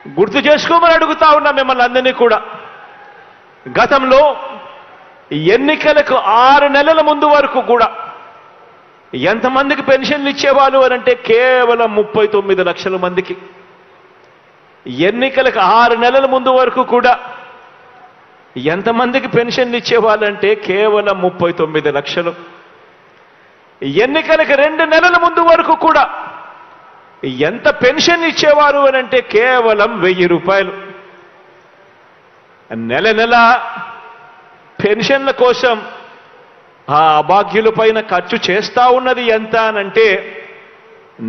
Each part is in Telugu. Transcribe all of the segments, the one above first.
గుర్తు చేసుకోమని అడుగుతా ఉన్నా మిమ్మల్ని అందరినీ కూడా. గతంలో ఎన్నికలకు 6 నెలల ముందు వరకు కూడా ఎంతమందికి పెన్షన్లు ఇచ్చేవాళ్ళు అని అంటే కేవలం 39 లక్షల మందికి. ఎన్నికలకు 6 నెలల ముందు వరకు కూడా ఎంతమందికి పెన్షన్లు ఇచ్చేవాళ్ళంటే కేవలం 39 లక్షలు. ఎన్నికలకు 2 నెలల ముందు వరకు కూడా ఎంత పెన్షన్ ఇచ్చేవారు అని అంటే కేవలం 1000 రూపాయలు. నెల నెల పెన్షన్ల కోసం ఆ అభాగ్యుల పైన ఖర్చు చేస్తా ఉన్నది ఎంత అనంటే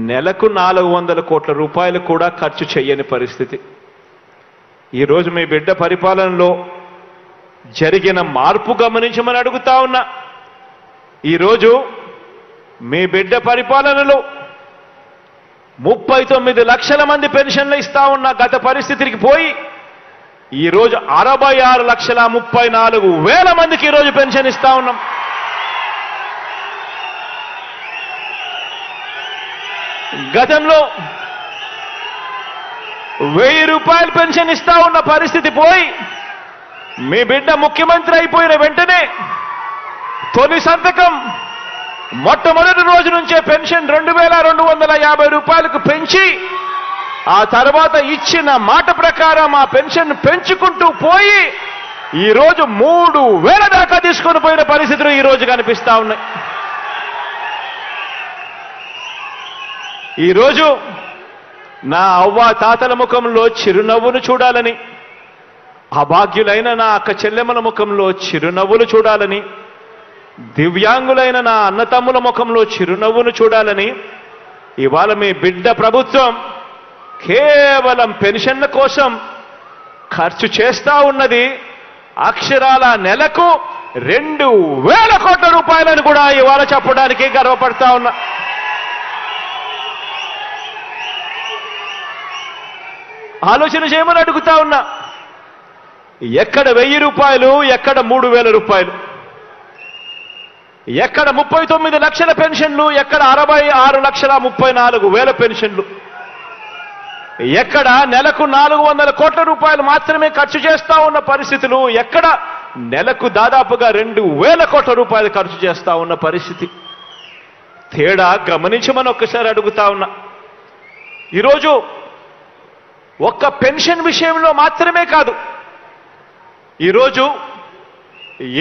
నెలకు 400 కోట్ల రూపాయలు కూడా ఖర్చు చేయని పరిస్థితి. ఈరోజు మీ బిడ్డ పరిపాలనలో జరిగిన మార్పు గమనించమని అడుగుతా ఉన్నా. ఈరోజు మీ బిడ్డ పరిపాలనలో 39 లక్షల మంది పెన్షన్లు ఇస్తా ఉన్న గత పరిస్థితికి పోయి ఈరోజు 66,34,000 మందికి ఈరోజు పెన్షన్ ఇస్తా ఉన్నాం. గతంలో 1000 రూపాయలు పెన్షన్ ఇస్తా ఉన్న పరిస్థితి పోయి మీ బిడ్డ ముఖ్యమంత్రి అయిపోయిన వెంటనే తొలి సంతకం మొట్టమొదటి రోజు నుంచే పెన్షన్ 2,250 రూపాయలకు పెంచి ఆ తర్వాత ఇచ్చిన మాట ప్రకారం ఆ పెన్షన్ పెంచుకుంటూ పోయి ఈరోజు 3,000 దాకా తీసుకొని పోయిన పరిస్థితులు ఈరోజు కనిపిస్తా ఉన్నాయి. ఈరోజు నా అవ్వ తాతల ముఖంలో చిరునవ్వును చూడాలని, అభాగ్యులైన నా అక్క చెల్లెమ్మల ముఖంలో చిరునవ్వులు చూడాలని, దివ్యాంగులైన నా అన్నతమ్ముల ముఖంలో చిరునవ్వును చూడాలని ఇవాళ మీ బిడ్డ ప్రభుత్వం కేవలం పెన్షన్ల కోసం ఖర్చు చేస్తా ఉన్నది అక్షరాల నెలకు 2,000 కోట్ల రూపాయలను కూడా ఇవాళ చెప్పడానికి గర్వపడతా ఉన్నా. ఆలోచన చేయమని అడుగుతా ఉన్నా. ఎక్కడ 1000 రూపాయలు, ఎక్కడ 3,000 రూపాయలు, ఎక్కడ 39 లక్షల పెన్షన్లు, ఎక్కడ 66,34,000 పెన్షన్లు, ఎక్కడ నెలకు 400 కోట్ల రూపాయలు మాత్రమే ఖర్చు చేస్తా ఉన్న పరిస్థితులు, ఎక్కడ నెలకు దాదాపుగా 2,000 కోట్ల రూపాయలు ఖర్చు చేస్తా ఉన్న పరిస్థితి. తేడా గమనించమని ఒక్కసారి అడుగుతా ఉన్నా. ఈరోజు ఒక్క పెన్షన్ విషయంలో మాత్రమే కాదు, ఈరోజు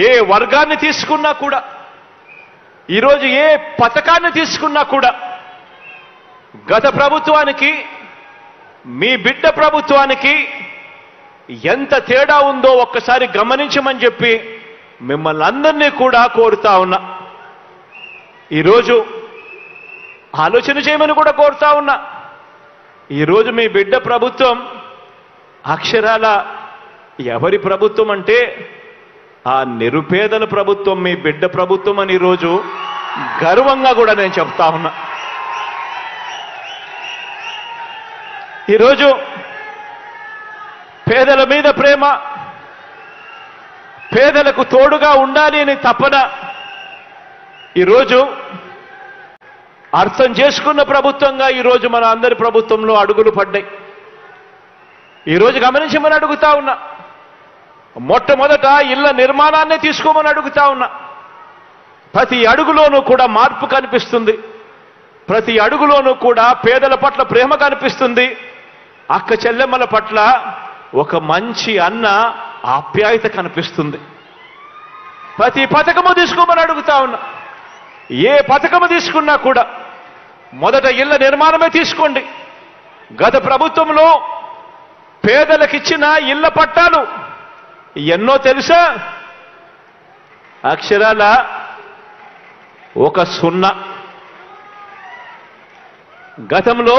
ఏ వర్గాన్ని తీసుకున్నా కూడా, ఈరోజు ఏ పథకాన్ని తీసుకున్నా కూడా గత ప్రభుత్వానికి మీ బిడ్డ ప్రభుత్వానికి ఎంత తేడా ఉందో ఒక్కసారి గమనించమని చెప్పి మిమ్మల్ని అందరినీ కూడా కోరుతా ఉన్నా. ఈరోజు ఆలోచన చేయమని కూడా కోరుతా ఉన్నా. ఈరోజు మీ బిడ్డ ప్రభుత్వం అక్షరాల ఎవరి ప్రభుత్వం అంటే ఆ నిరుపేదల ప్రభుత్వం, మీ బిడ్డ ప్రభుత్వం అని ఈరోజు గర్వంగా కూడా నేను చెప్తా ఉన్నా. ఈరోజు పేదల మీద ప్రేమ, పేదలకు తోడుగా ఉండాలి అని తపన ఈరోజు అర్థం చేసుకున్న ప్రభుత్వంగా ఈరోజు మన అందరి ప్రభుత్వంలో అడుగులు పడ్డాయి. ఈరోజు గమనించమని అడుగుతా ఉన్నా. మొట్టమొదట ఇళ్ల నిర్మాణాన్ని తీసుకోమని అడుగుతా ఉన్నా. ప్రతి అడుగులోనూ కూడా మార్పు కనిపిస్తుంది. ప్రతి అడుగులోనూ కూడా పేదల పట్ల ప్రేమ కనిపిస్తుంది. అక్క చెల్లెమ్మల పట్ల ఒక మంచి అన్న ఆప్యాయత కనిపిస్తుంది. ప్రతి పథకము తీసుకోమని అడుగుతా ఉన్నా. ఏ పథకము తీసుకున్నా కూడా మొదట ఇళ్ల నిర్మాణమే తీసుకోండి. గత ప్రభుత్వంలో పేదలకిచ్చిన ఇళ్ల పట్టాలు ఎన్నో తెలుసా? అక్షరాల ఒక 0. గతంలో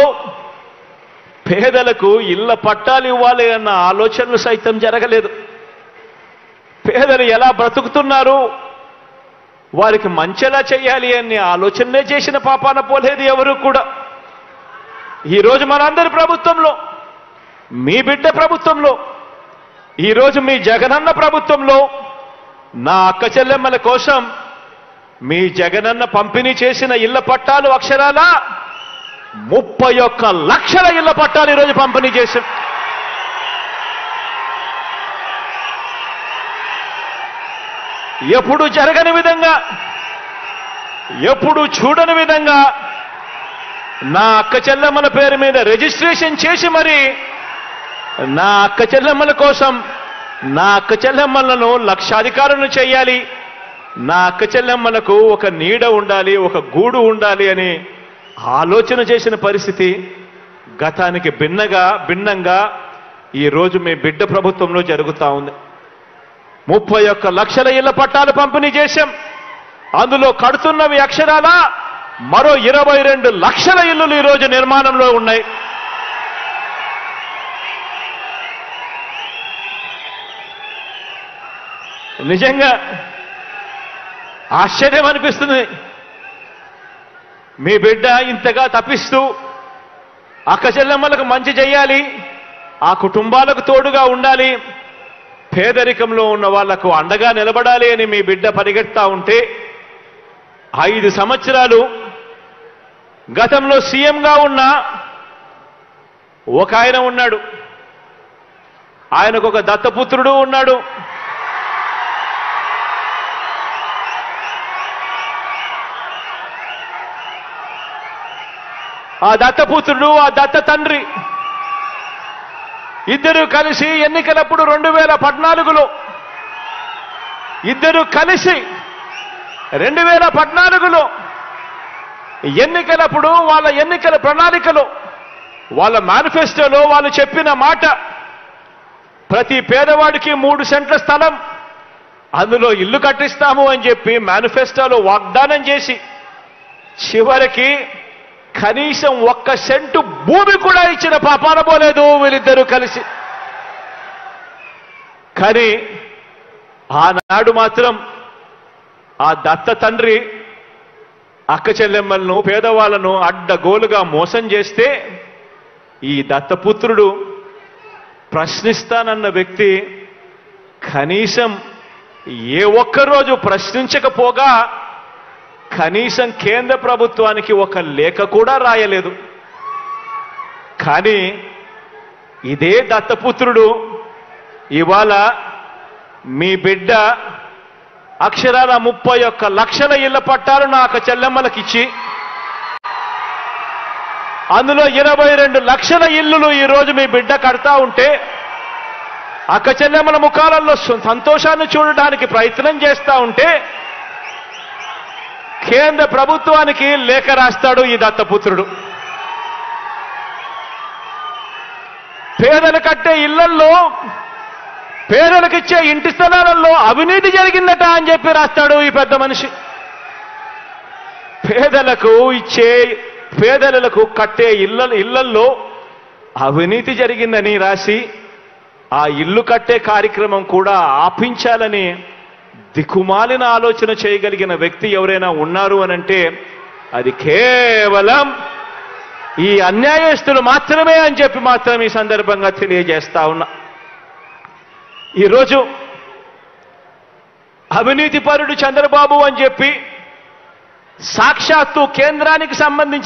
పేదలకు ఇళ్ల పట్టాలు ఇవ్వాలి అన్న ఆలోచనలు సైతం జరగలేదు. పేదలు ఎలా బ్రతుకుతున్నారు, వారికి మంచెలా చేయాలి అనే ఆలోచనే చేసిన పాపాన పోలేదు ఎవరు కూడా. ఈరోజు మనందరి ప్రభుత్వంలో, మీ బిడ్డ ప్రభుత్వంలో, ఈరోజు మీ జగనన్న ప్రభుత్వంలో నా అక్క చెల్లెమ్మల కోసం మీ జగనన్న పంపిణీ చేసిన ఇళ్ల పట్టాలు అక్షరాల 31 లక్షల ఇళ్ల పట్టాలు ఈరోజు పంపిణీ చేశాం. ఎప్పుడు జరగని విధంగా, ఎప్పుడు చూడని విధంగా నా అక్క చెల్లెమ్మల పేరు మీద రిజిస్ట్రేషన్ చేసి మరి నా అక్క చెల్లెమ్మల కోసం నా అక్క చెల్లెమ్మలను లక్షాధికారులను చేయాలి, నా అక్క చెల్లెమ్మలకు ఒక నీడ ఉండాలి, ఒక గూడు ఉండాలి అని ఆలోచన చేసిన పరిస్థితి గతానికి భిన్నంగా ఈరోజు మీ బిడ్డ ప్రభుత్వంలో జరుగుతూ ఉంది. 31 లక్షల ఇళ్ల పట్టాలు పంపిణీ చేశాం. అందులో కడుతున్నవి అక్షరాల మరో 22 లక్షల ఇళ్లు ఈరోజు నిర్మాణంలో ఉన్నాయి. నిజంగా ఆశ్చర్యం అనిపిస్తుంది. మీ బిడ్డ ఇంతగా తప్పిస్తూ అక్క చెల్లెమ్మలకు మంచి చేయాలి, ఆ కుటుంబాలకు తోడుగా ఉండాలి, పేదరికంలో ఉన్న వాళ్లకు అండగా నిలబడాలి అని మీ బిడ్డ పరిగెత్తా ఉంటే 5 సంవత్సరాలు గతంలో సీఎంగా ఉన్న ఒక ఆయన ఉన్నాడు. ఆయనకు ఒక దత్తపుత్రుడు ఉన్నాడు. ఆ దత్తపుత్రుడు, ఆ దత్త తండ్రి ఇద్దరు కలిసి ఎన్నికలప్పుడు 2014లో ఇద్దరు కలిసి 2014లో ఎన్నికలప్పుడు వాళ్ళ ఎన్నికల ప్రణాళికలో, వాళ్ళ మేనిఫెస్టోలో వాళ్ళు చెప్పిన మాట, ప్రతి పేదవాడికి 3 సెంట్ల స్థలం, అందులో ఇల్లు కట్టిస్తాము అని చెప్పి మేనిఫెస్టోలో వాగ్దానం చేసి చివరికి కనీసం 1 సెంటు భూమి కూడా ఇచ్చిన పాపాన పోలేదు వీళ్ళిద్దరూ కలిసి. కానీ ఆనాడు మాత్రం ఆ దత్త తండ్రి అక్క చెల్లెమ్మలను, పేదవాళ్లను అడ్డగోలుగా మోసం చేస్తే ఈ దత్తపుత్రుడు ప్రశ్నిస్తానన్న వ్యక్తి కనీసం ఏ ఒక్కరోజు ప్రశ్నించకపోగా కనీసం కేంద్ర ప్రభుత్వానికి ఒక లేఖ కూడా రాయలేదు. కానీ ఇదే దత్తపుత్రుడు ఇవాళ మీ బిడ్డ అక్షరాల 31 లక్షల ఇళ్ల పట్టాలు నా అక్క చెల్లెమ్మలకిచ్చి అందులో 22 లక్షల ఇల్లులు ఈరోజు మీ బిడ్డ కడతా ఉంటే అక్క చెల్లెమ్మల ముఖాలలో సంతోషాన్ని చూడడానికి ప్రయత్నం చేస్తా ఉంటే కేంద్ర ప్రభుత్వానికి లేఖ రాస్తాడు ఈ దత్తపుత్రుడు. పేదలు కట్టే ఇళ్లల్లో, పేదలకిచ్చే ఇంటి స్థలాలలో అవినీతి జరిగిందట అని చెప్పి రాస్తాడు ఈ పెద్ద మనిషి. పేదలకు కట్టే ఇళ్లల్లో అవినీతి జరిగిందని రాసి ఆ ఇల్లు కట్టే కార్యక్రమం కూడా ఆపించాలని దిక్కుమాలిన ఆలోచన చేయగలిగిన వ్యక్తి ఎవరైనా ఉన్నారు అనంటే అది కేవలం ఈ అన్యాయస్తులు మాత్రమే అని చెప్పి మాత్రం ఈ సందర్భంగా తెలియజేస్తా ఉన్నా. ఈరోజు అవినీతిపరుడు చంద్రబాబు అని చెప్పి సాక్షాత్తు కేంద్రానికి సంబంధించి